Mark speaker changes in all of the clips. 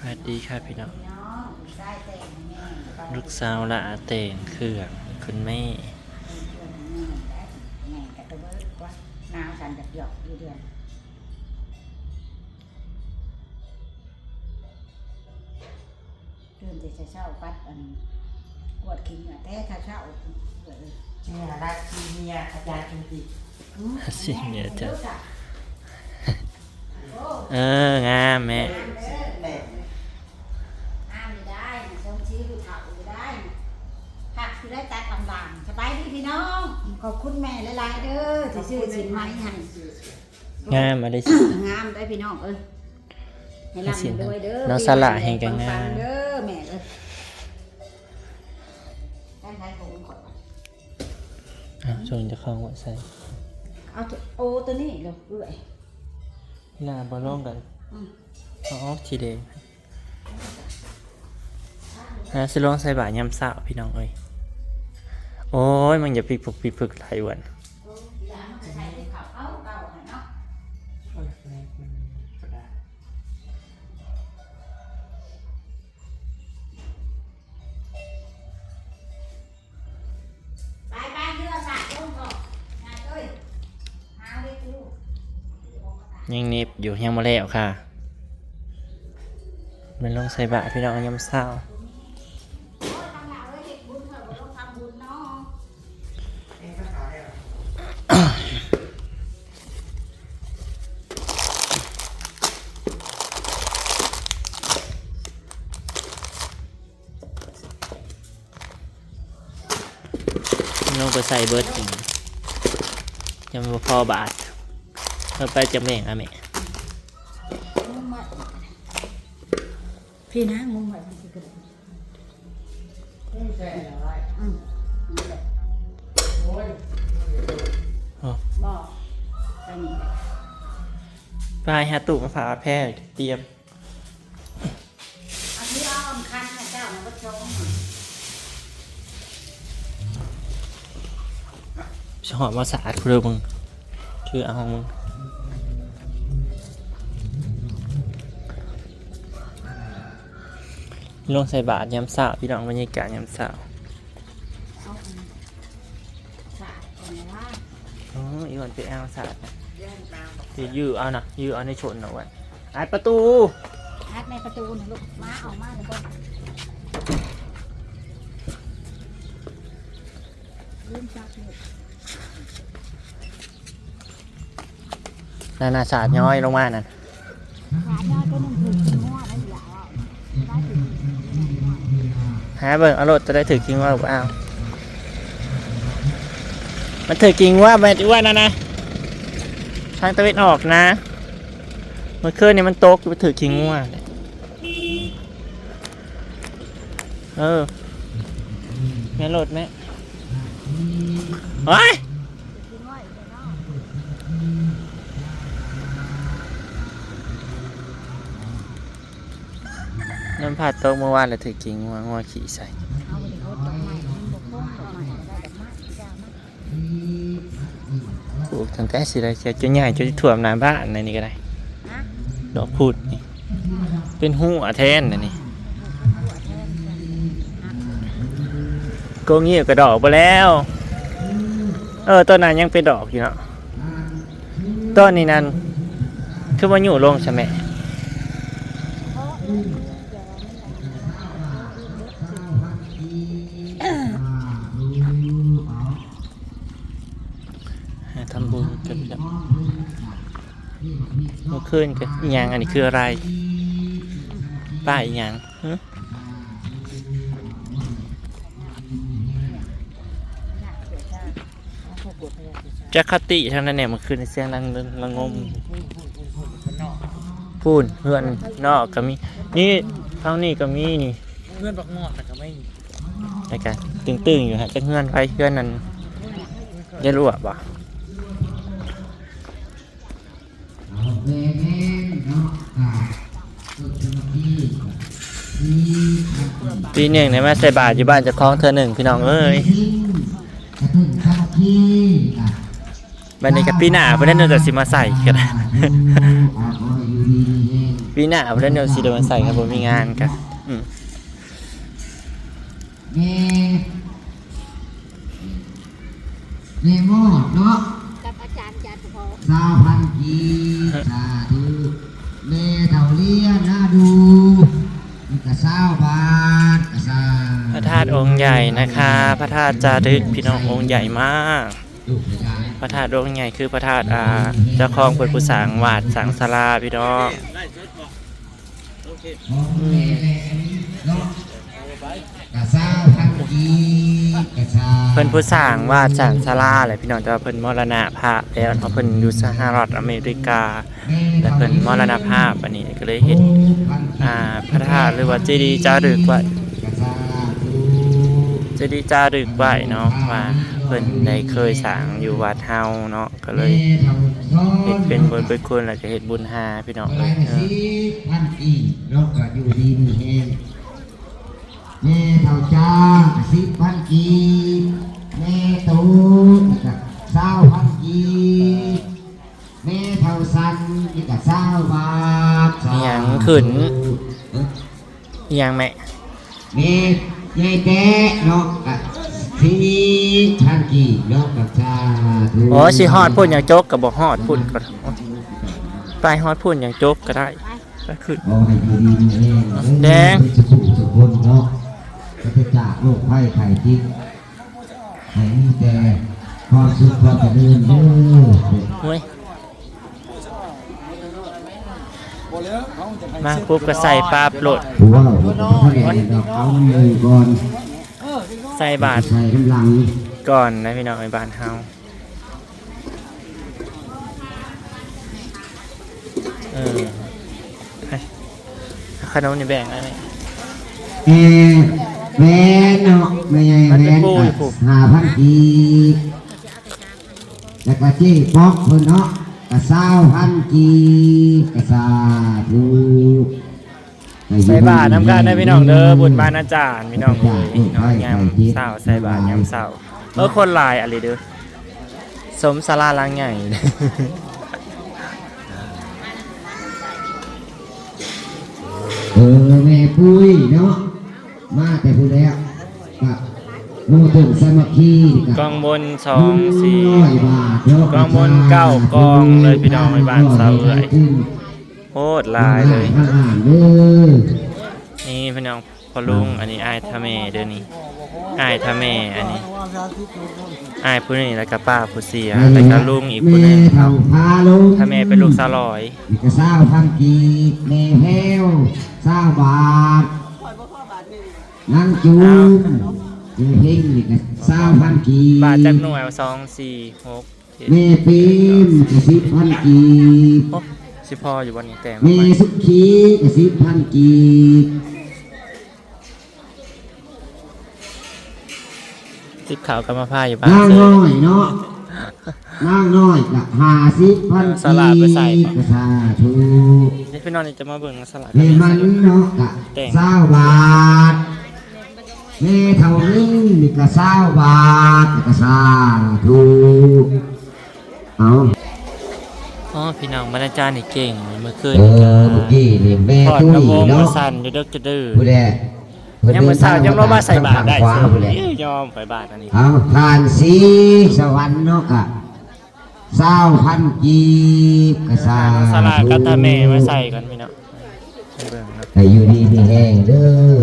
Speaker 1: สวัสดีค่ะพี่น้องลูกสาวละแต่งเครื่องคุณแม่
Speaker 2: นาวสันจับหยอกอยู่เดือนเริ่มจะเช่าปัดกวดขิงอ่ะแต่ถ้าเช่า
Speaker 3: เนี่ยรักที่เนี่ยอาจารย์จริง
Speaker 1: สิเนี่ยจ้ะงามแม่
Speaker 3: ๆแบบ
Speaker 2: ห้ามไม่ได้ทรงชี้ดูเถ่าไม่ได้ผักคือได้ตัดลำๆสบายดีพี่น้องขอบคุณแม่หลายๆเด้อที่ซื้อสินไม้ให้
Speaker 1: งามมาได้สิ
Speaker 2: งามได้พี่น้องให้ร่ำรวยเด้อ
Speaker 1: น้องสละแห่งกันงาม
Speaker 2: เด้อแม่ได้ใช้ถุงก่อน
Speaker 1: ชงจะคล้องไว้ใส่
Speaker 2: เอาโอตัวนี้เดี๋ยวเอื่อย
Speaker 1: หน้าบอลล่งกันอ๋อทีเดงสิลองใส่บาตรยำสาวพี่น้องเอ้ยโอ้ยมันอย่าปีผึกหลายวันยังเน็บอยู่ยังมาแล้วค่ะมันลองใส่บาตรพี่น้องยำสาวลงไปใส่เบิร์ดจริงยังไม่พอบาทเราไปจำแหน่งอะแม่
Speaker 2: พี่นะงงไหมมันคือกระดูก
Speaker 3: ไม่ใช่อะไร
Speaker 2: นี่แหละ
Speaker 3: โอ้ย
Speaker 2: บอกไปนี่
Speaker 1: ไปหาตู้มาฝากแพทย์เตรียม
Speaker 2: อันนี้เอาคันนะเจ้ามันก็ชง
Speaker 1: ชอบมาสาดคือมึงคือเอามึงลงใส่บาตรยำสาวพี่น้องบรรยากาศยำสาว
Speaker 2: เอาสาดก่อนนะว่า
Speaker 1: อ๋ออีวันไปเอาสาดนะ
Speaker 3: แย่งตาม
Speaker 1: ที่ยื้อเอานะยื้อเอาในชนเอาไว้อัดประตู
Speaker 2: ฮัดในประตูนะลูกม้าออกมาเลยบ่ลืมจับลูก
Speaker 1: นาสาดย้อยลงมานั่น
Speaker 2: ขาย่อยก็นึ่งถึงง้อได้อยู่แล้วได้ถึง
Speaker 1: หาเบิ่งเอารถจะได้ถือกิงว่าหรือเปล่ามันถือกิงว่าแบบว่านั่นนะทางตะวันออกนะเมื่อคืนนี้มันตกไปถือกิงว่าแม่รถแม่เฮ้ยน้ำผัดโต๊ะเมื่อวานเลยถือกิงว่างัวขี่ใส่
Speaker 2: เอาไปเลยดอกไม้มันบกพร่องดอกไม้ได้ดอกไม้เจ้านะ
Speaker 1: ปลูกตั้งแต่สิได้จะใหญ่จะถ่วมน้ำบ้านในนี้ก็ได้ดอกพูดนี่เป็นหัวแทนนี่ก็เงียบกระดอกไปแล้วต้นนั้นยังเป็นดอกอยู่เนาะต้นนี้นั่นคือว่าอยู่ลงใช่ไหมทำบุญกันแล้วเมื่อคืนกันอีหยังอันนี้คืออะไรป้ายอีหยังจักคติทางนั้นเนี่ยมันคือในเสียงดังระงมพูนเพื่อนนอกก็มีนี่ทางนี้ก็มีนี่
Speaker 3: เพื่อนบักหมอดแต่ก็ไม่
Speaker 1: อะไรกันตึงๆอยู่ฮะจะเงื่อนไปเพื่อนนั้นจะรู้บ่ปีหนึ่งในแม่ใส่บาตรอยู่บ้านจะคล้องเธอหนึ่งพี่น้องเอ้ยบันนี้กับปีหน้าเพื่อนนั่นจะสิมาใส่กันปี ปีหน้าเพิ่นเดี๋ยวสิเดินใส่ครับบ่มีงานกัน
Speaker 4: เมโมดเนาะ
Speaker 2: กับอาจารย์จันทร์พอ
Speaker 4: สาวพันกีสาธุเมเท่าเลียน่าดูนี่ก็สาวบาทก็สา
Speaker 1: พระธาตุองค์ใหญ่นะคะพระธาตุจารึกพี่น้ององค์ใหญ่มาก
Speaker 4: ลูกหลาน
Speaker 1: พระธาตุองค์ใหญ่คือพระธาตุเจ้าของเปิดผู้สร้างวาดสังศาลาพี่น้อง
Speaker 4: ของแม่เนาะก็สาวพันกีก็สา
Speaker 1: เพิ่นผู้สร้างวาดสังศาลาแหละพี่น้องแต่ว่าเพิ่นมรณภาพแล้วเนาะเพิ่นอยู่สหรัฐอเมริกาและเพิ่นมรณภาพอันนี้ก็เลยเฮ็ดพระธาตุหรือว่าเจดีย์จารึกไว้
Speaker 4: ก็สาธุ
Speaker 1: เจดีย์จารึกไว้เนาะว่าเพิ่นได้เคยสร้างอยู่วัดเฮาเนาะก็เลยเฮ็ดเป็นบุญเป็นคุณแล้วก็เฮ็ดบุญหาพี่น้อง
Speaker 4: อะไร
Speaker 1: เอ้ย
Speaker 4: นะสิพันกีเราก็อยู่ดีมีแฮงแม่เท่าจ้างก็10,000กีแม่ตูนก็20,000กีแม่เท่าสันนี่ก็20 บาท
Speaker 1: มีหยังขึ้นมีหยังแม่
Speaker 4: แม่ยายแตะเนาะก็4,000กีเนาะกับสาธุ
Speaker 1: อ๋อสิฮอดพุ่นหยังจกก็บ่ฮอดพุ่นก็ไปฮอดพุ่นหยังจกก็ได้ก็ขึ้น
Speaker 4: ขอให้อยู่ดีมีแฮง
Speaker 1: แดง
Speaker 4: สุขสุขคนเนาะก็จะจากโรคภัยไข้เจ็บให้มีแต่ความสุขความเจริญเด้อ
Speaker 1: เฮ้ยมาปุ๊บก็ใส่ปั๊บโหลด
Speaker 4: ผู้ว่าเขาเรียนดอกเอาเลยก่อน
Speaker 1: ใส่บาท
Speaker 4: ใส่กำลัง
Speaker 1: ก่อนนะพี่น้องในบ้านเฮาให้ขนมนี่แบ่งอะไร
Speaker 4: แม่เนาะแม่ใหญ่แม่5,000กีแล้วก็จี้ป๊อกเพิ่นเนาะก็20,000กีก็สาธุ
Speaker 1: ใส่บาทน้ำกันได้พี่น้องเด้อบุญบ้านอาจารย์พี่น้องเอ้ยพี่น้องยามเศร้าใส่บาทยามเศร้าคนหลายอะไรเด้อสมศาลาหลังใหญ่
Speaker 4: แม่ปุ้ยเนาะมาแต่ผู้แล้วกับโมตุสามัคคีกับ
Speaker 1: กองบน2 4
Speaker 4: บาทเนาะ
Speaker 1: กองบน9กองเลยพี่น้องในบ้านเศร้าเอ้ยโคตรหลายเลย
Speaker 4: อ่านเด้อ
Speaker 1: นี่พี่น้องพอลุงอันนี้อายทะเมเด้อนี่อายทะเมอันนี้อายผู้นี้แล้วก็ป้าผู้เสียแล้วก็ลุงอีกผู้หนึง
Speaker 4: แม่เฒ่าพาลุง
Speaker 1: ทะเมเป็นลูกสาวลอย
Speaker 4: นี่ก็20,000กีแม่แพ้ว20 บาทนั่งจูมเจอเฮงนี่ก็20,000กี
Speaker 1: บาทจากหน่วย2 4 6
Speaker 4: แม่ปีมก็10,000กี
Speaker 1: โอ้สิพออยู่วันนี้แต่ง
Speaker 4: แม่สุขีก็10,000กี
Speaker 1: ติดขาวกับมาพายอยู่บ้าน
Speaker 4: นาง
Speaker 1: เจอ
Speaker 4: น้อยเนาะนางน้อยก็50,000กี
Speaker 1: สลัดไปใส่ปะ
Speaker 4: ก็สาธุ
Speaker 1: นี่พี่น้องนี่จะมาเบิ่งสลัด
Speaker 4: แม่มันเนาะก็20 บาทแม่เท่านึงนี่ก็20 บาทก็สาธุเอา
Speaker 1: อ๋อพี่น้องบรรณาจารย์นี่เก่งเมื่อคืน
Speaker 4: เอ
Speaker 1: นี่ก็
Speaker 4: อเมื่อกี้นี่แม่
Speaker 1: ถอด
Speaker 4: ตุ้
Speaker 1: กระ
Speaker 4: ย
Speaker 1: โปรง
Speaker 4: เนาะ
Speaker 1: มาสั่นอยู่เด็กจะดื้อ
Speaker 4: ผู้ใด
Speaker 1: ยังมือสาวยังรอมาใส่บาทได้
Speaker 4: ขวา
Speaker 1: สิ
Speaker 4: ผู้ใด
Speaker 1: ยอมไปบาทอันนี้
Speaker 4: เอาผ่านสีสวรรค์เนาะก็20,000กีบก็สา
Speaker 1: สลัด
Speaker 4: ธุ
Speaker 1: กัตตาเมมาใส่กันพี่น้องให้เบิ่งครับ
Speaker 4: ให้อยู่ดีมีแห้งเด้อ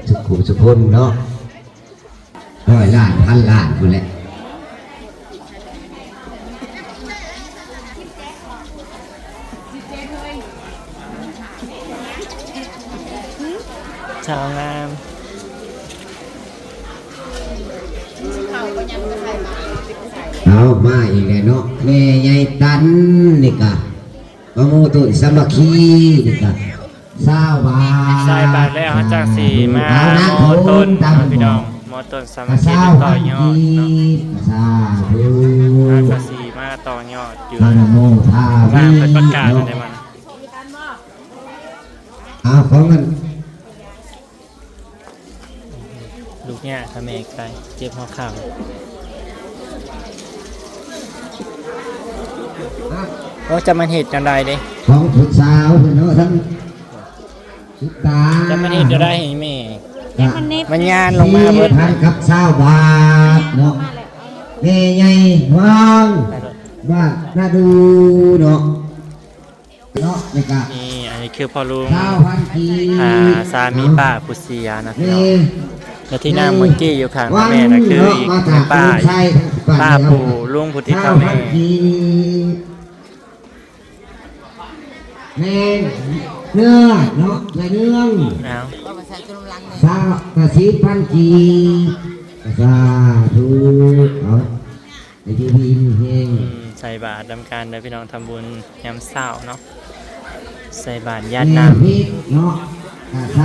Speaker 4: สุขุสุพนเนาะ100 ล้าน1,000 ล้านผู้แหละ
Speaker 1: ชาวงาม
Speaker 4: เอามาอีกแล้วเนาะแม่ใหญ่ตันนี่ก็พระโมตุสามัคคีนี่ก็20 บาท
Speaker 1: ใส่บาทแล้วจากสีมา
Speaker 4: เอานะ
Speaker 1: โมต้น
Speaker 4: ตาม
Speaker 1: พี่น้องโมต้นสามัคคีเป็นต่อยอดเนาะ
Speaker 4: สาธุ
Speaker 1: มากระสีมาต่อยอดอยู่
Speaker 4: นะโมทา
Speaker 1: บ้างเป็นประกาศอะไรมัน
Speaker 4: เอาของกัน
Speaker 1: ลูกเนี่ยทำเองไปเจ็บหัวเข่าโอ้จะมันเหตุจังใดเด้
Speaker 4: ของผู้สาวเพิ่นเนาะทั้ง ทุกตา
Speaker 1: จะมันเฮ็ดจะได้ให้แม่
Speaker 2: มันเน็บ
Speaker 1: มันย่านลงมาเบิด
Speaker 4: 4,000กับ20 บาทเนาะแม่ใหญ่วางบ้านน่าดูเนาะนี่ก็
Speaker 1: นี่อันนี้คือพ่อลุง
Speaker 4: 9,000กีบ
Speaker 1: สามีป้าผู้เสียนะพี่
Speaker 4: แม่
Speaker 1: น้องและที่นั่งเมื่อกี้อยู่ข้างแม่นะคืออีกป้าปู่ลุงพุทธิเขาแม่
Speaker 4: 9,000กีบแม่เนื้อเนาะแม่เนื้อ
Speaker 1: เอา
Speaker 4: 10,000กีบสาธุเอาไอ้ที่ดีเฮง
Speaker 1: ใส่บาตรดำการเด้อพี่น้องทำบุญยามเช้าเนาะใส่บาตรญาติ
Speaker 4: แม่
Speaker 1: น้
Speaker 4: พริกเนาะ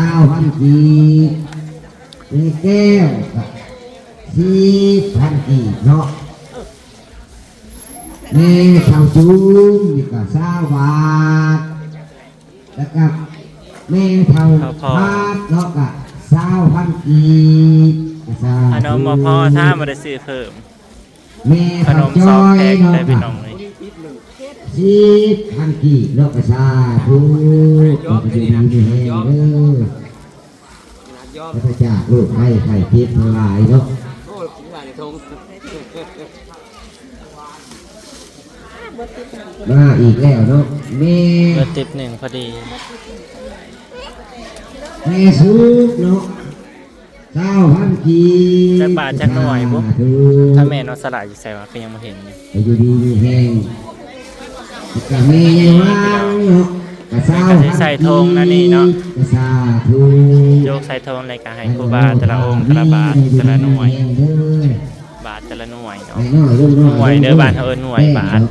Speaker 4: 9,000กีบแม่แก้ว10,000กีบเนาะแม่ข้าวจุ้มนี่ก็20 บาทแล้วก็แม่เท่าพาดเนาะก็20,000กีบ
Speaker 1: ำขนมบ่พอถ้าบ่ได้ซื้อเพิ่ม
Speaker 4: แม่
Speaker 1: ข
Speaker 4: เท่าน
Speaker 1: ม
Speaker 4: จ
Speaker 1: ซอ
Speaker 4: อง ย
Speaker 1: แพ็ค
Speaker 4: เนาะ
Speaker 1: ได้พี่น้องเลย
Speaker 4: 10,000กีบเนาะก็สาธุขอให้ดีมีแรงเด้อพระเจ้าลูกไข่ทิพย์ทั้งหลายเนาะมาอีกแล้วเนาะแม่
Speaker 1: เบิดติบหนึ่งพอดี
Speaker 4: แม่สุกเนาะ9,000กีบ
Speaker 1: จักบาทจักหน่วยบ่
Speaker 4: สาธุ
Speaker 1: ถ้าแม่นอนสลายอยู่ใส่ว่าก็ยังบ่เห็นอยู่
Speaker 4: ให้อยู่ดีมีแรงก็แม่ยังว่างเนาะก็20,000
Speaker 1: ใส่ธงนะนี่เนาะ
Speaker 4: ก็สาธุ
Speaker 1: โยกใส่ทองอะไรก็ให้ครูบาแต่ละองค์แต่ละบาทแต่ละหน่วย บาทแต่ละหน่วยเนาะ หน่วยเด้อบ้านเขาเอิ้นหน่วยบาท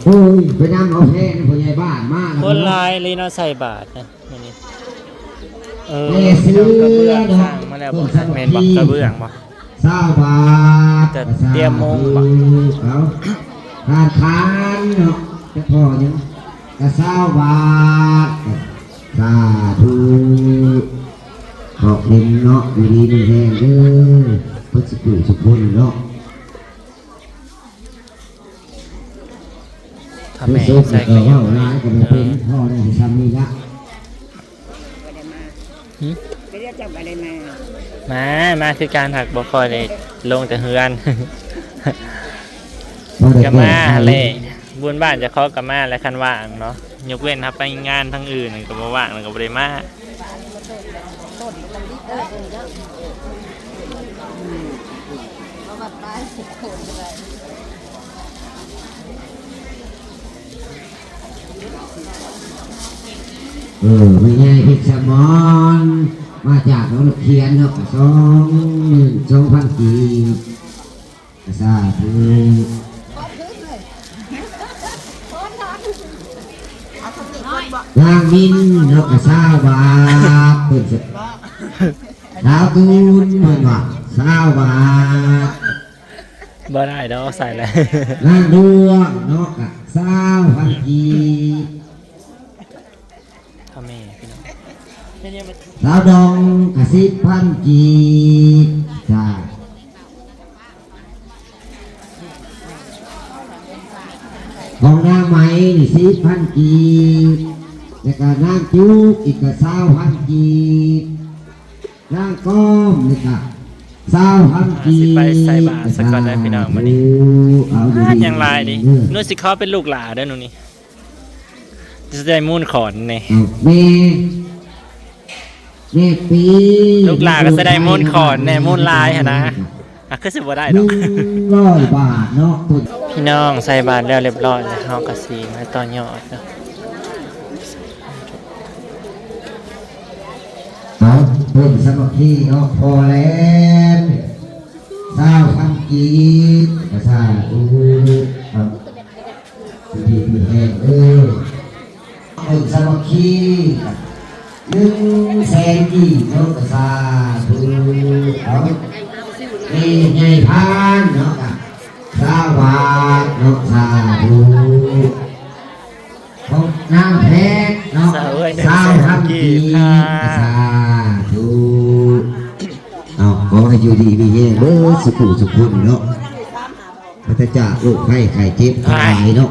Speaker 4: โอ้ยไปนั่งเอาแพงผู้ใหญ่บ้านมาก
Speaker 1: คนหลายเลยเนาะใส่บาทนะมื้อนี้
Speaker 4: แม่ซื้อก
Speaker 1: ระเบื้องสร้างมาแล้วบ่แม่นบ่กระเบื้องบ่
Speaker 4: 20 บาท
Speaker 1: แต่เตรียมมุงบ่
Speaker 4: เอาทานทานเนาะจะพอยังก็20 บาทสาธุขอบคุณเนาะอยู่ดีมีแรงเด้อเพิ่นสิอยู่สุขคนเนาะ
Speaker 1: ถ้าแม่
Speaker 4: สุข
Speaker 1: ใส่
Speaker 4: ก็
Speaker 1: ก็ยั
Speaker 4: เว้าง หลายก็บ่เป็นพ่อได้สิทำนี่ละ
Speaker 2: ไปเรียกจับอะไรมา
Speaker 1: มาคือการหักบ่ค่อยได้ลงแต่เฮือน
Speaker 4: บ่ได้
Speaker 1: ก็มาเลยบุญบ้านจะขอกับมาและคันว่างเนาะยกเว้นครับไปงานทั้งอื่นก็บ่ว่างแล้วก็บ่ได้มา
Speaker 4: ไม่ใช่พิชมอนมาจากน้องเขียนเนาะ22,000กีบสาธุนางมินเนาะ20 บาทเพิ่นสิดาวตูนเพิ่นว่า20 บาท
Speaker 1: บ่ได้ดอกใส่เลย
Speaker 4: นางดวงเนาะ20,000กีบ
Speaker 1: พ่อแม่พี่น้อง
Speaker 4: ดาวดอง10,000กีบจ้าของนางไหมนี่10,000กีบแล้วก็นางจุกอีกก็20,000กีบนางก้อมนี่ก็20,000กี
Speaker 1: สิ
Speaker 4: บ
Speaker 1: ไปใส่บาตรสักก่อนได้พี่น้องมื้อนี้
Speaker 4: เอาอยู่
Speaker 1: ยังลายดินู่นสิเขาเป็นลูกหลาเด้อหนูนี่จะได้มูลขอนนี่
Speaker 4: เอาแม่ปี
Speaker 1: ลูกหลานก็แสดงมูลขอนแน่มูลลายหั่นนะอ่ะคือสิบ่ได้ดอก
Speaker 4: 100 บาทเนาะตัว
Speaker 1: พี่น้องใส่บาตรแล้วเรียบร้อยแล้วเฮาก็สิมาต่อยอดเนาะ
Speaker 4: เอาเพิ่มสมัครที่เนาะพอแล้ว20,000กีบกระซ่าครับดีมีแห้งเพิ่มสมัครที่100,000กีบเนาะกระซ่าเอานี่ใหญ่พานเนาะกับ20 บาทเนาะสาธุของนางเพชรเนาะ
Speaker 1: สาธุ 100,000
Speaker 4: สาวพันกี
Speaker 1: ค่ะ
Speaker 4: สาธุเอาขอให้อยู่ดีมีแรงเด้อสุขุสุขคนเนาะพระเจ้าโรคไข้ไข้เจ็บทั้งหลายเนาะ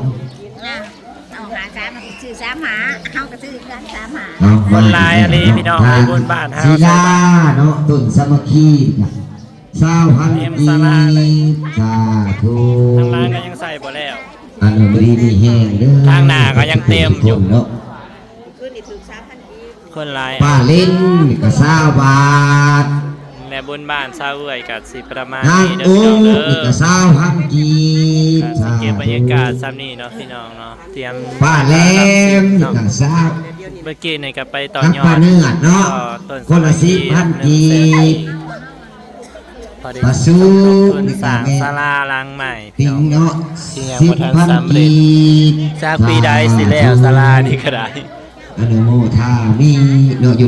Speaker 2: เอาหาสามชื่อสามหาเขาก็ชื่อกันสามหา
Speaker 1: คนหลายอะไรพี่น้องในบนบ้านเฮา
Speaker 4: ศิลาเนาะต้นสามัคคีสาวพันกีสาธุ
Speaker 1: ทางล่างก็ยังใส่บ่แล้ว
Speaker 4: อันนั้นดีมีแห้งเด้อ
Speaker 1: ทางหน้าก็ยังเต็มอยู่
Speaker 4: เนาะ
Speaker 1: คนหลาย
Speaker 4: ป้าเล่นก็สาวบาท
Speaker 1: และบนบ้านซาเอื่อยกับสิประมาณ
Speaker 4: นาง
Speaker 1: นี้เด้อ
Speaker 4: โอ้
Speaker 1: พี่น้องเด้
Speaker 4: นี่ก็
Speaker 1: อ
Speaker 4: สาวพันกี
Speaker 1: ก็สิเก็บบรรยากาศซ้ำนี่เนาะพี่น้องเนาะเตรียม
Speaker 4: ป้าแหลมนี่ก็สาว
Speaker 1: เมื่อกี้นี่ก็ไปต่อ
Speaker 4: กับ
Speaker 1: ยอ
Speaker 4: ป้า
Speaker 1: ด
Speaker 4: เนื้อเนาะ
Speaker 1: ต้น
Speaker 4: คนละ10,000กีบ
Speaker 1: พอได้
Speaker 4: ปลาซู
Speaker 1: ต้นสร้างศาลาหลังใหม่พี่
Speaker 4: ติง
Speaker 1: น้อง
Speaker 4: เนาะ
Speaker 1: ที่ยังบ่ทันสำเร็จ
Speaker 4: 10,000กีบ
Speaker 1: จากปีใดสิแล้วศาลานี่ก็ได้
Speaker 4: อนุโมทามีเนาะอยู่